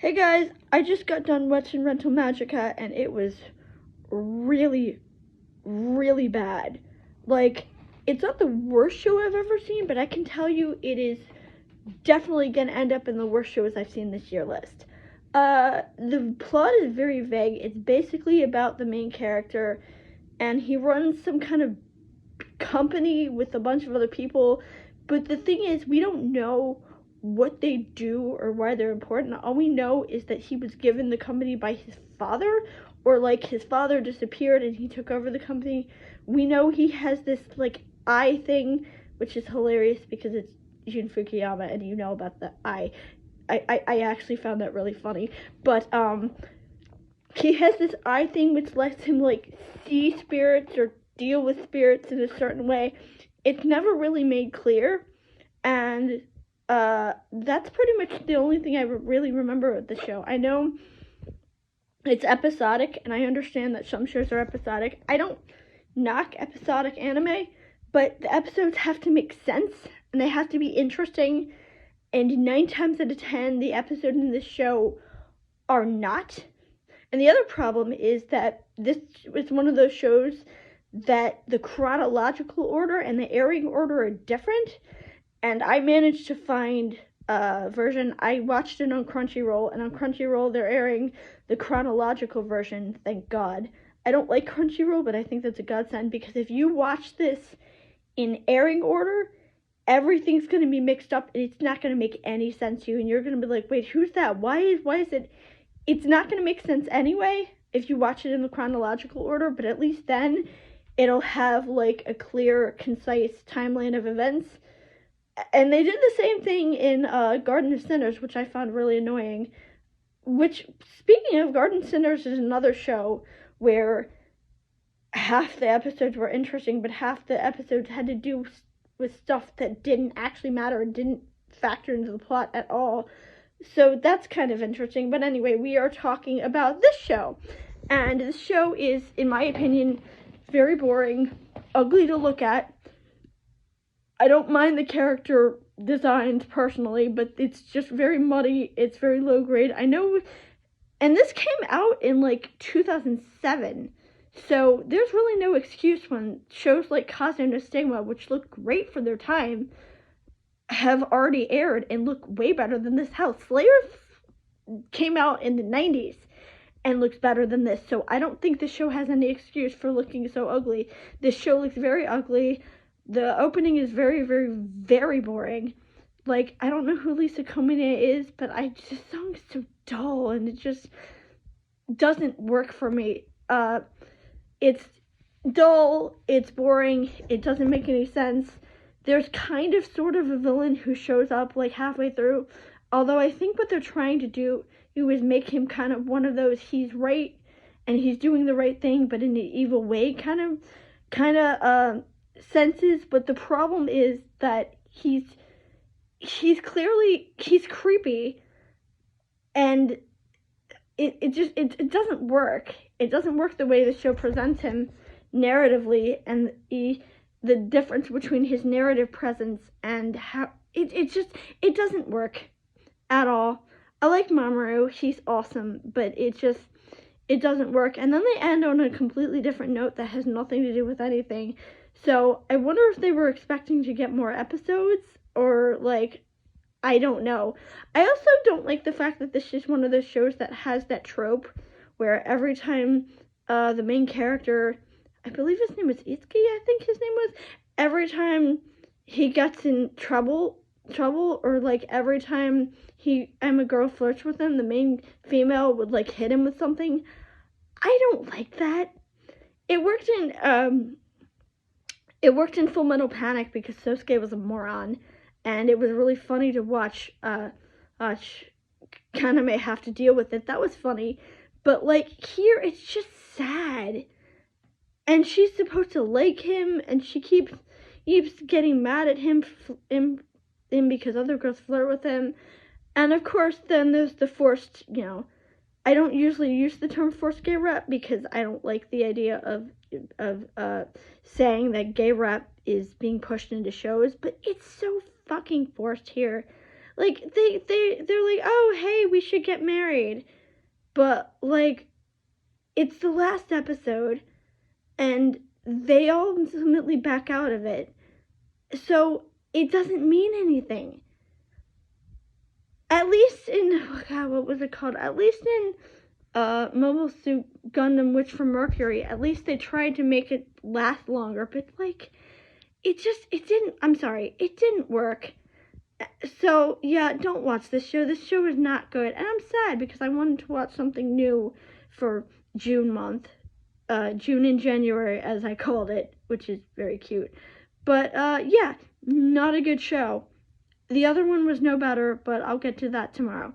Hey guys, I just got done watching Renatl Magica and it was really, really bad. Like, it's not the worst show I've ever seen, but I can tell you it is definitely gonna end up in the worst shows I've seen this year list. The plot is very vague. It's basically about the main character, and he runs some kind of company with a bunch of other people, but the thing is, we don't know what they do or why they're important. All we know is that he was given the company by his father, or like his father disappeared and he took over the company. We know he has this like eye thing, which is hilarious because it's Jun Fukuyama and you know about the eye. I actually found that really funny. But he has this eye thing which lets him like see spirits or deal with spirits in a certain way. It's never really made clear, and that's pretty much the only thing I really remember of the show. I know it's episodic, and I understand that some shows are episodic. I don't knock episodic anime, but the episodes have to make sense, and they have to be interesting, and 9 times out of 10, the episodes in this show are not. And the other problem is that this is one of those shows that the chronological order and the airing order are different. And I managed to find a version. I watched it on Crunchyroll, and on Crunchyroll they're airing the chronological version, thank God. I don't like Crunchyroll, but I think that's a godsend, because if you watch this in airing order, everything's going to be mixed up, and it's not going to make any sense to you, and you're going to be like, wait, who's that? Why is it? It's not going to make sense anyway if you watch it in the chronological order, but at least then it'll have like a clear, concise timeline of events. And they did the same thing in Garden of Sinners, which I found really annoying. Which, speaking of, Garden of Sinners is another show where half the episodes were interesting, but half the episodes had to do with stuff that didn't actually matter and didn't factor into the plot at all. So that's kind of interesting. But anyway, we are talking about this show. And this show is, in my opinion, very boring, ugly to look at. I don't mind the character designs personally, but it's just very muddy. It's very low grade. I know, and this came out in like 2007. So there's really no excuse when shows like Kaze no Stigma, which look great for their time, have already aired and look way better than this. Hell, Slayer came out in the 90s and looks better than this. So I don't think the show has any excuse for looking so ugly. This show looks very ugly. The opening is very, very, very boring. Like, I don't know who Lisa Komine is, but the song is so dull, and it just doesn't work for me. It's dull, it's boring, it doesn't make any sense. There's kind of sort of a villain who shows up, like, halfway through, although I think what they're trying to do is make him kind of one of those, he's right, and he's doing the right thing, but in an evil way, kind of, senses. But the problem is that he's creepy, and it doesn't work. It doesn't work the way the show presents him narratively, and the difference between his narrative presence and how it doesn't work at all. I like Mamoru, he's awesome, but it doesn't work. And then they end on a completely different note that has nothing to do with anything. So I wonder if they were expecting to get more episodes, or like, I don't know. I also don't like the fact that this is one of those shows that has that trope where every time the main character, I believe his name was Itsuki, I think his name was, every time he gets in trouble, or like every time a girl flirts with him, the main female would like hit him with something. I don't like that. It worked in Full Metal Panic because Sosuke was a moron, and it was really funny to watch Kaname have to deal with it. That was funny, but like here, it's just sad. And she's supposed to like him, and she keeps getting mad at him because other girls flirt with him. And of course, then there's the forced, I don't usually use the term forced gay rap because I don't like the idea of saying that gay rap is being pushed into shows, but it's so fucking forced here. Like, they're like, oh, hey, we should get married. But, like, it's the last episode, and they all ultimately back out of it. So, it doesn't mean anything. At least in, oh God, what was it called? At least in Mobile Suit Gundam Witch from Mercury, at least they tried to make it last longer, but, like, it didn't work. So, yeah, don't watch this show. This show is not good. And I'm sad because I wanted to watch something new for June month. June and January, as I called it, which is very cute. But, yeah, not a good show. The other one was no better, but I'll get to that tomorrow.